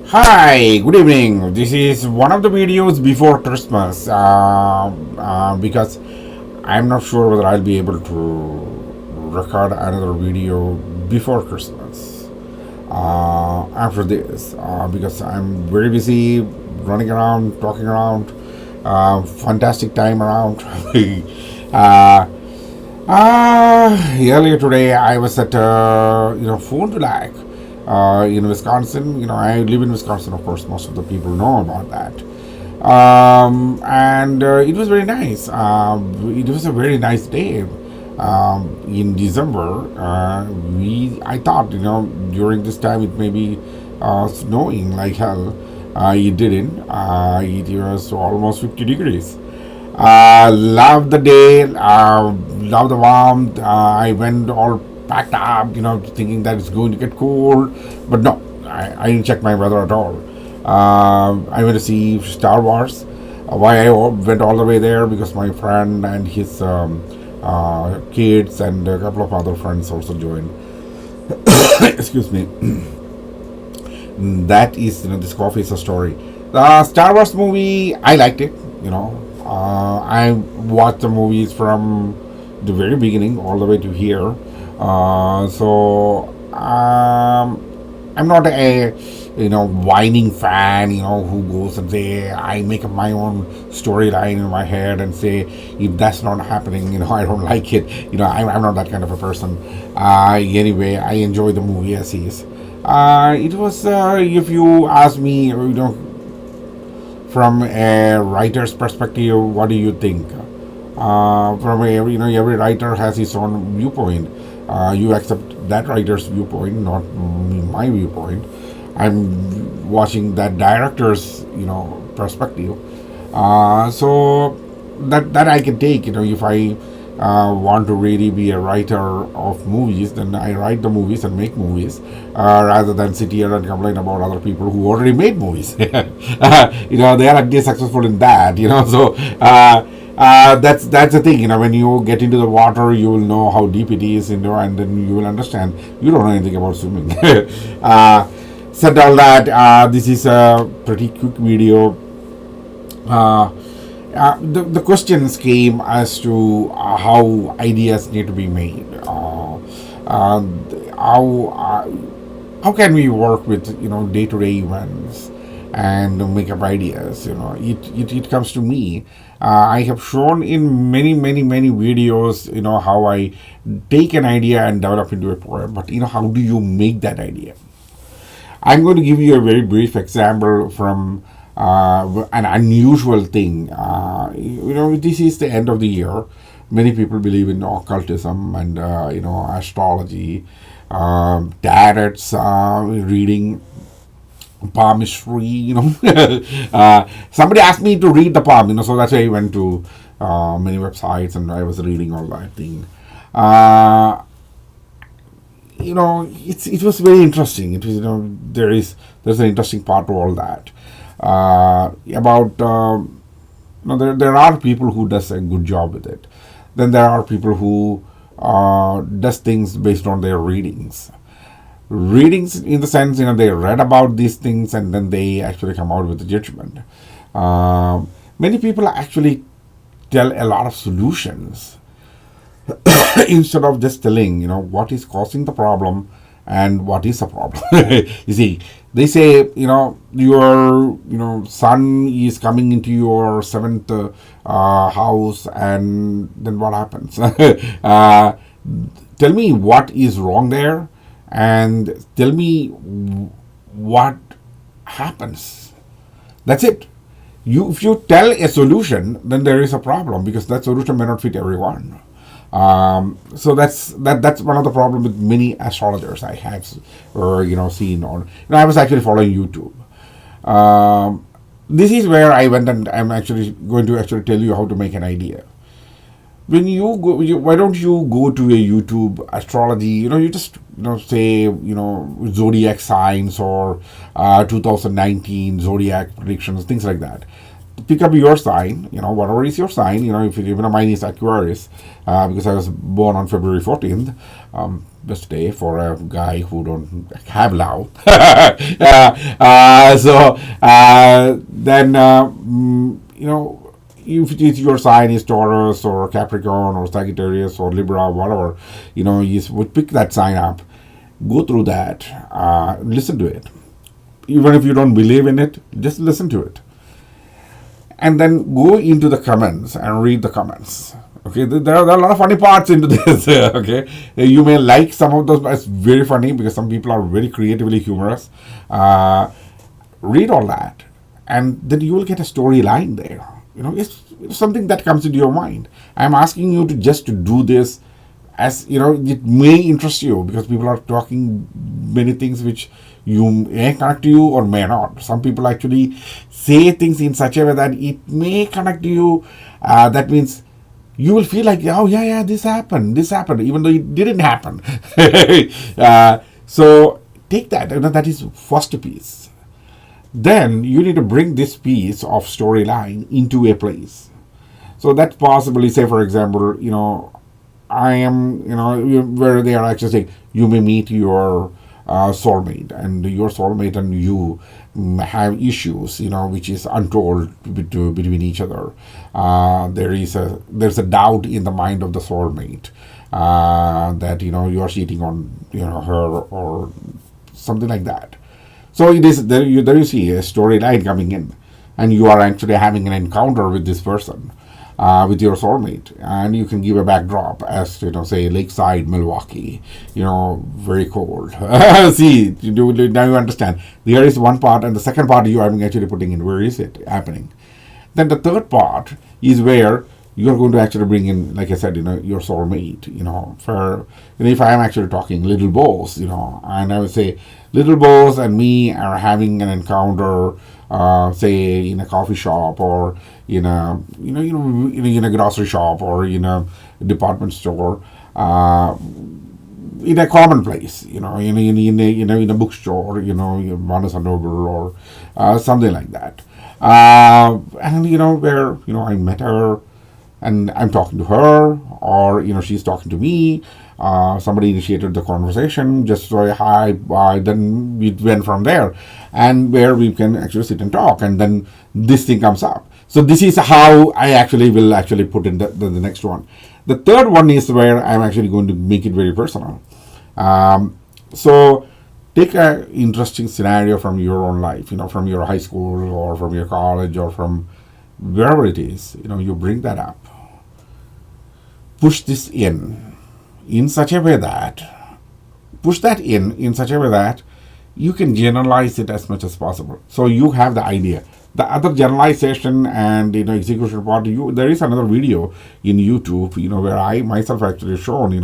Hi, good evening. This is one of the videos before Christmas because I'm not sure whether I'll be able to record another video before Christmas after this because I'm very busy running around, talking around, fantastic time around. uh, Earlier today, I was at Fond du Lac in Wisconsin. I live in Wisconsin. Of course, most of the people know about that. And it was very nice. It was a very nice day. In December, I thought during this time it may be snowing like hell. It didn't. It was almost 50 degrees. Love the day, love the warmth. I went all packed up, thinking that it's going to get cold. But no, I didn't check my weather at all. I went to see Star Wars. Why I went all the way there? Because my friend and his kids and a couple of other friends also joined. Excuse me. That is, this coffee is a story. The Star Wars movie, I liked it. I watched the movies from the very beginning all the way to here. I'm not a whining fan. Who goes and say I make up my own storyline in my head and say if that's not happening, I don't like it. I'm not that kind of a person. Anyway, I enjoy the movie as is. It was if you ask me, from a writer's perspective, what do you think? From every writer has his own viewpoint. You accept that writer's viewpoint, not my viewpoint. I'm watching that director's perspective. So that I can take. If I want to really be a writer of movies, then I write the movies and make movies rather than sit here and complain about other people who already made movies. They are at least successful in that. So that's the thing. When you get into the water, you will know how deep it is. And then you will understand. You don't know anything about swimming. Said all that. This is a pretty quick video. The questions came as to how ideas need to be made. How can we work with day-to-day events and make up ideas? It comes to me. I have shown in many videos how I take an idea and develop into a poem. But how do you make that idea? I'm going to give you a very brief example from an unusual thing. This is the end of the year. Many people believe in occultism and astrology, tarots, reading palmistry. Somebody asked me to read the palm. So that's why I went to many websites and I was reading all that thing. It was very interesting. It was there's an interesting part to all that. There are people who does a good job with it. Then there are people who does things based on their readings in the sense they read about these things and then they actually come out with a judgment. Many people actually tell a lot of solutions instead of just telling what is causing the problem and what is the problem. You see, they say your sun is coming into your seventh house, and then what happens? Tell me what is wrong there and tell me what happens. That's it. If you tell a solution, then there is a problem because that solution may not fit everyone. So that's one of the problems with many astrologers I have seen on. I was actually following YouTube. This is where I went, and I'm actually going to tell you how to make an idea. When you go, why don't you go to a YouTube astrology? You just say zodiac signs or 2019 zodiac predictions, things like that. Pick up your sign, whatever is your sign. If mine is Aquarius, because I was born on February 14th. best day for a guy who don't have love. Then if it is your sign is Taurus or Capricorn or Sagittarius or Libra, whatever, you would pick that sign up, go through that, listen to it. Even if you don't believe in it, just listen to it. And then go into the comments and read the comments. Okay, there are a lot of funny parts into this. Okay, you may like some of those, but it's very funny because some people are very creatively humorous. Read all that, and then you will get a storyline there. It's something that comes into your mind. I'm asking you to just to do this, as it may interest you because people are talking many things which you may connect to you or may not. Some people actually say things in such a way that it may connect to you. That means you will feel like, oh yeah, this happened, even though it didn't happen. So take that. That is first piece. Then you need to bring this piece of storyline into a place. So that's possibly, say for example, I am, where they are actually saying you may meet your soulmate, and your soulmate and you have issues, which is untold between each other. There's a doubt in the mind of the soulmate that you are cheating on her or something like that. So it is there. You see a storyline coming in, and you are actually having an encounter with this person, with your soulmate, and you can give a backdrop as say lakeside Milwaukee, very cold. See, now you understand. There is one part, and the second part you are actually putting in. Where is it happening? Then the third part is where you are going to actually bring in, like I said, your soulmate. For if I am actually talking little boss, and I would say little boss and me are having an encounter, say in a coffee shop or in a grocery shop or in a department store, in a common place, in a bookstore, Barnes and Noble or something like that, and where I met her and I'm talking to her, or she's talking to me. Somebody initiated the conversation, just say hi, bye, then we went from there, and where we can actually sit and talk, and then this thing comes up. So this is how I actually will put in the next one. The third one is where I'm actually going to make it very personal. So take an interesting scenario from your own life, from your high school or from your college or from wherever it is, you bring that up. Push this in such a way that you can generalize it as much as possible. So you have the idea. The other generalization and execution part, there is another video in YouTube, where I myself actually shown,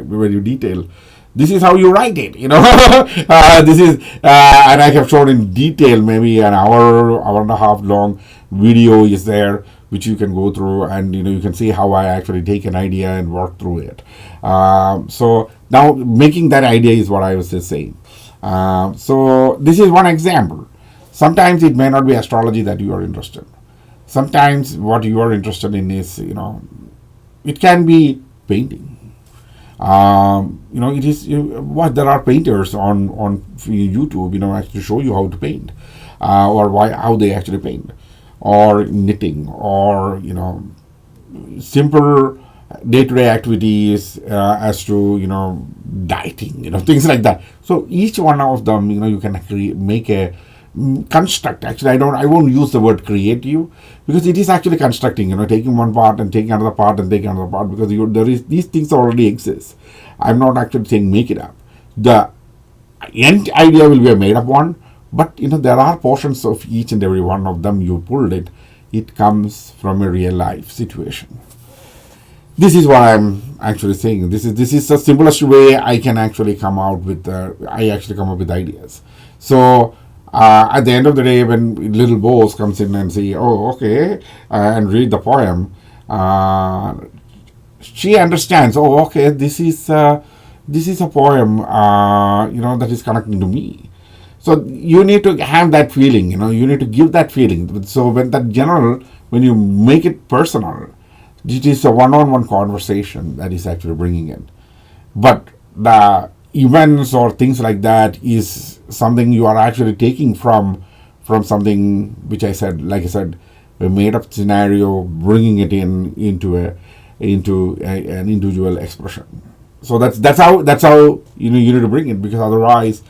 where you detail. This is how you write it, this is, and I have shown in detail, maybe an hour and a half long video is there, which you can go through, and you can see how I actually take an idea and work through it. So now making that idea is what I was just saying. So this is one example. Sometimes it may not be astrology that you are interested. Sometimes what you are interested in is, it can be painting. It is there are painters on YouTube, actually show you how to paint, or how they actually paint, or knitting, or simple day-to-day activities as to dieting, things like that. So each one of them, you can make a construct. Actually, I won't use the word creative, because it is actually constructing, taking one part and taking another part and taking another part, because these things already exist. I'm not actually saying make it up. The end idea will be a made up one, but there are portions of each and every one of them you pulled it comes from a real life situation. This is what I'm actually saying. This is the simplest way I can actually come up with ideas. So at the end of the day, when little boss comes in and say, oh, okay, and read the poem, she understands, oh, okay, this is a poem, that is connecting to me. So you need to have that feeling, you need to give that feeling. So when you make it personal, it is a one-on-one conversation that is actually bringing in. But the events or things like that is something you are actually taking from something which I said, like I said, a made up scenario, bringing it into an individual expression. So that's how you need to bring it, because otherwise,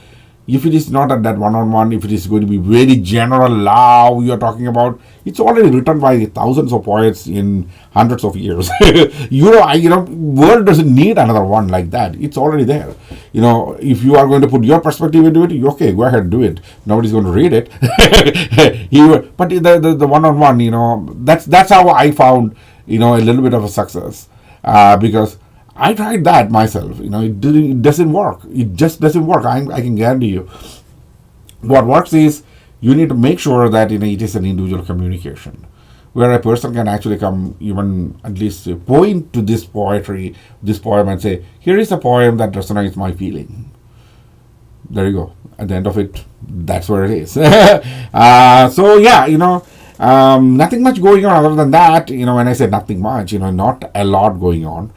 if it is not at that one-on-one, if it is going to be very general love you're talking about, it's already written by thousands of poets in hundreds of years. World doesn't need another one like that. It's already there. If you are going to put your perspective into it, okay, go ahead, do it. Nobody's going to read it. But the one-on-one, that's how I found, a little bit of a success, because I tried that myself. It doesn't work. It just doesn't work. I can guarantee you. What works is you need to make sure that it is an individual communication, where a person can actually come, even at least point to this poem, and say, "Here is a poem that resonates my feeling." There you go. At the end of it, that's where it is. So yeah, nothing much going on other than that. When I say nothing much, not a lot going on.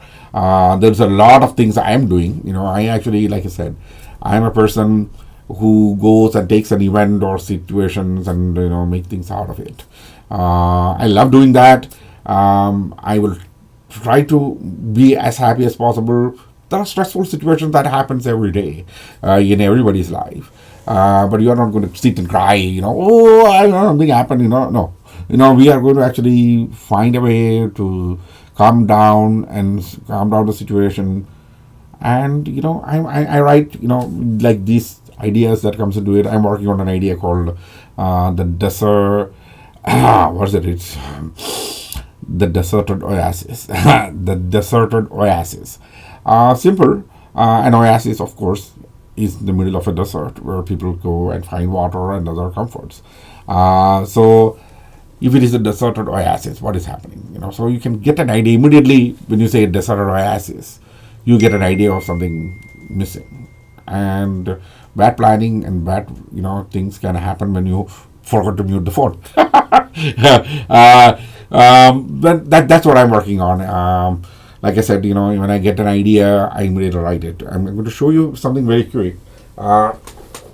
There's a lot of things I am doing. I actually, like I said, I am a person who goes and takes an event or situations and make things out of it. I love doing that. I will try to be as happy as possible. There are stressful situations that happens every day in everybody's life, but you are not going to sit and cry. Oh, I don't know, something happened. No. We are going to actually find a way to calm down the situation. And I write, like these ideas that comes into it. I'm working on an idea called the desert. What is it? It's the deserted oasis. The deserted oasis. Simple. An oasis, of course, is in the middle of a desert where people go and find water and other comforts. So if it is a deserted oasis, what is happening? So you can get an idea immediately when you say a deserted oasis. You get an idea of something missing, and bad planning and bad things can happen when you forgot to mute the phone. But that's what I'm working on. Like I said, when I get an idea, I immediately write it. I'm going to show you something very quick.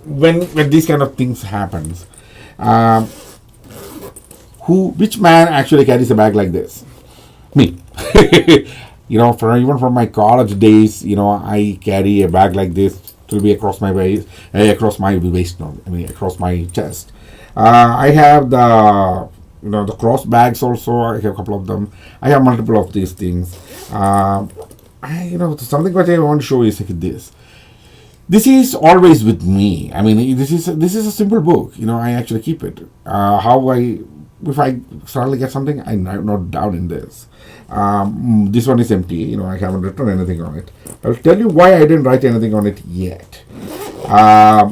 When these kind of things happens, which man actually carries a bag like this? Me. Even from my college days, I carry a bag like this to be across my waist, across my chest. I have the cross bags also. I have a couple of them. I have multiple of these things. Something that I want to show is like this. This is always with me. This is a simple book. I actually keep it. If I suddenly get something, I note down in this. This one is empty. I haven't written anything on it. I'll tell you why I didn't write anything on it yet. I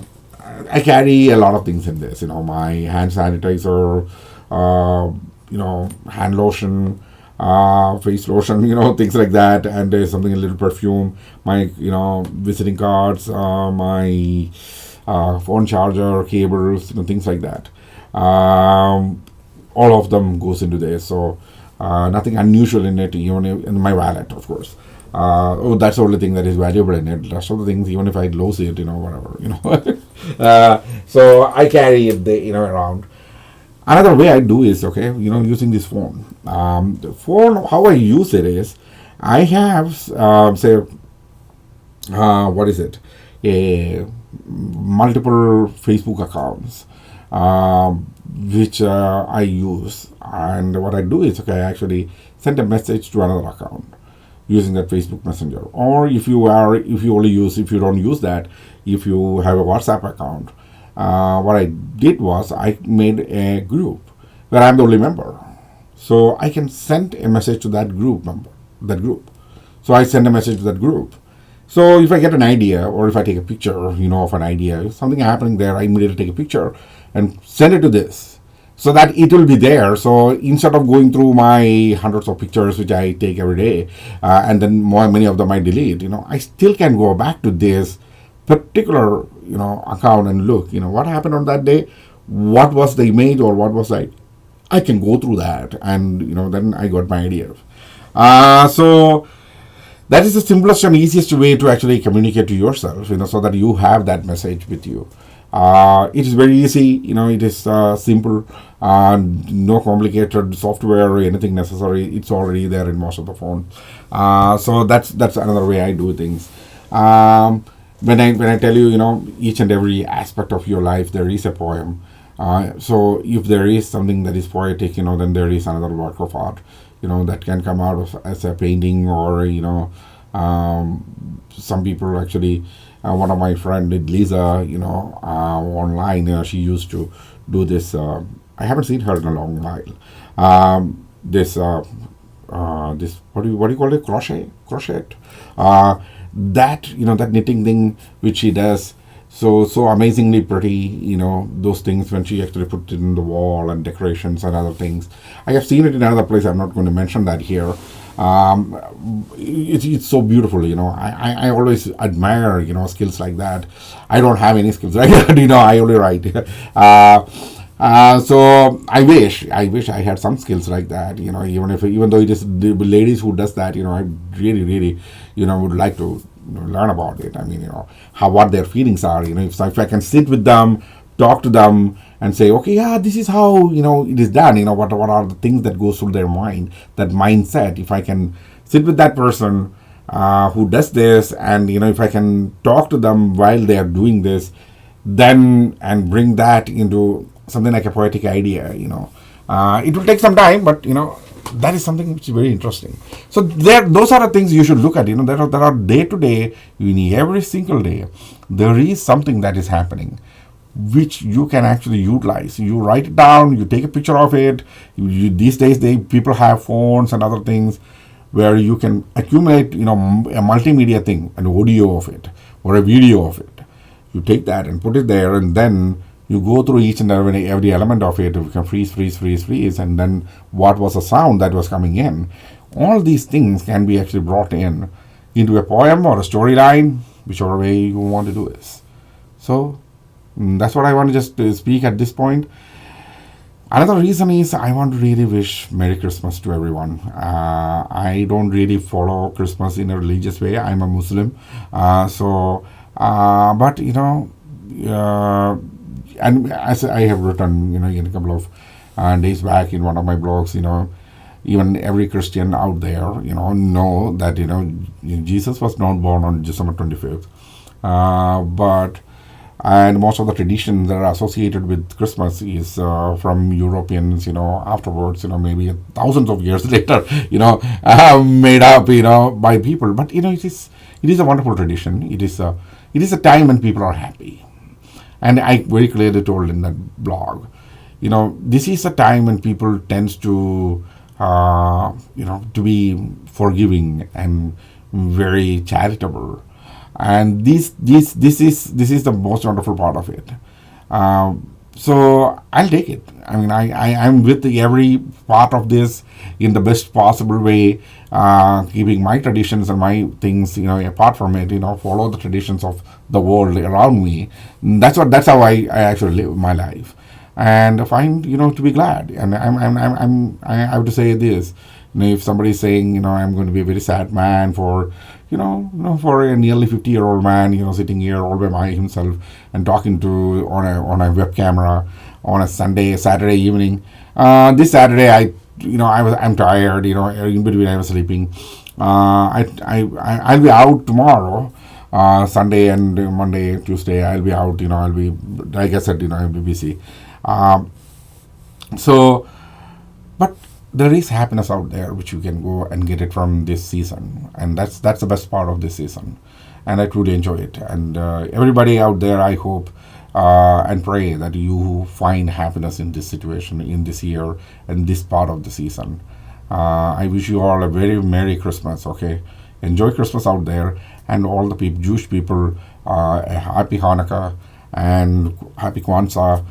carry a lot of things in this. My hand sanitizer, hand lotion, face lotion, things like that, and there's something, a little perfume, my visiting cards, my phone charger, cables, things like that. All of them goes into this, so nothing unusual in it, even in my wallet, of course. That's the only thing that is valuable in it. The rest of the things, even if I lose it, whatever. So I carry it around. Another way I do is, using this phone. The phone, how I use it is, I have, what is it? Multiple Facebook accounts, which I use. And what I do is, I actually send a message to another account using that Facebook Messenger. Or if you don't use that, if you have a WhatsApp account, what I did was I made a group where I'm the only member. So I can send a message to that group. So I send a message to that group. So if I get an idea, or if I take a picture, of an idea, something happening there, I immediately take a picture and send it to this, so that it will be there. So instead of going through my hundreds of pictures, which I take every day, and then many of them I delete, I still can go back to this particular, account and look, what happened on that day, what was the image, or what was I can go through that, and, then I got my idea. So That is the simplest and easiest way to actually communicate to yourself, so that you have that message with you. It is very easy, it is simple, no complicated software or anything necessary. It's already there in most of the phones. So that's another way I do things. When I tell you, each and every aspect of your life, there is a poem. So if there is something that is poetic, then there is another work of art, that can come out of as a painting, or some people actually. One of my friend did Lisa, online. She used to do this. I haven't seen her in a long while. This what do you call it? Crochet. That knitting thing which she does, so amazingly pretty. Those things when she actually put it in the wall and decorations and other things. I have seen it in another place. I'm not going to mention that here. It's so beautiful. I always admire skills like that. I don't have any skills like that. I only write. So I wish I had some skills like that. Even though it is the ladies who does that, I really would like to learn about it. I mean, what their feelings are. If I can sit with them, talk to them, and say, okay, yeah, this is how it is done. What are the things that goes through their mind, that mindset. If I can sit with that person who does this, and if I can talk to them while they are doing this, then and bring that into something like a poetic idea. It will take some time, but that is something which is very interesting. So those are the things you should look at. There are day to day, every single day, there is something that is happening, which you can actually utilize. You write it down, you take a picture of it. These days, people have phones and other things where you can accumulate, a multimedia thing, an audio of it or a video of it. You take that and put it there, and then you go through each and every element of it. You can freeze, and then what was the sound that was coming in. All these things can be actually brought into a poem or a storyline, whichever way you want to do this. So that's what I want to just speak at this point. Another reason is I want to really wish Merry Christmas to everyone. I don't really follow Christmas in a religious way. I'm a Muslim. But and as I have written, in a couple of days back in one of my blogs, even every Christian out there, know that, Jesus was not born on December 25th. And most of the traditions that are associated with Christmas is from Europeans, afterwards, maybe thousands of years later, made up, by people. But, it is a wonderful tradition. It is a time when people are happy. And I very clearly told in that blog, this is a time when people tends to, to be forgiving and very charitable. And this is the most wonderful part of it. So I'll take it. I mean, I'm with every part of this in the best possible way, keeping my traditions and my things, apart from it, follow the traditions of the world around me. That's how I actually live my life, and find, to be glad. And I have to say this, if somebody is saying, I'm going to be a very sad man for, for a nearly 50-year-old man, sitting here all by himself and talking to on a web camera on a Saturday evening. This Saturday, I'm tired. In between I was sleeping. I'll be out tomorrow. Sunday and Monday, Tuesday, I'll be out. I'll be, like I said, I'll be busy. But there is happiness out there which you can go and get it from this season, and that's the best part of this season, and I truly enjoy it. And everybody out there, I hope and pray that you find happiness in this situation, in this year, and this part of the season. I wish you all a very Merry Christmas. Okay, enjoy Christmas out there, and all the Jewish people, a happy Hanukkah and happy Kwanzaa.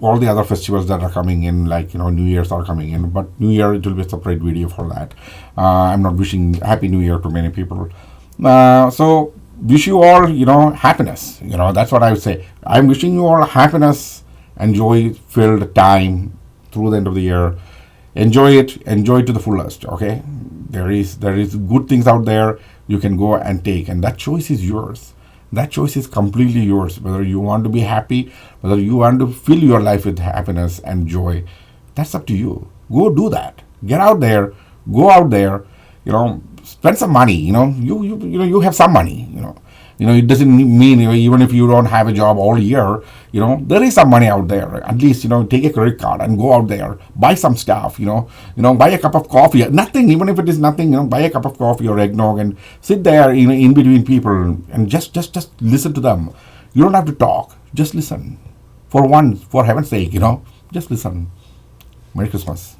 All the other festivals that are coming in, like New Year's are coming in, but New Year, it will be a separate video for that. I'm not wishing Happy New Year to many people. So wish you all, happiness. That's what I would say. I'm wishing you all happiness and joy-filled time through the end of the year. enjoy it to the fullest. Okay, there is good things out there you can go and take, and that choice is yours. That choice is completely yours, whether you want to be happy, whether you want to fill your life with happiness and joy. That's up to you. Go do that. Get out there. Go out there. Spend some money. You have some money. It doesn't mean, even if you don't have a job all year, there is some money out there. At least, take a credit card and go out there, buy some stuff. Buy a cup of coffee. Nothing, even if it is nothing. Buy a cup of coffee or eggnog and sit there, in between people and just listen to them. You don't have to talk. Just listen. For heaven's sake, just listen. Merry Christmas.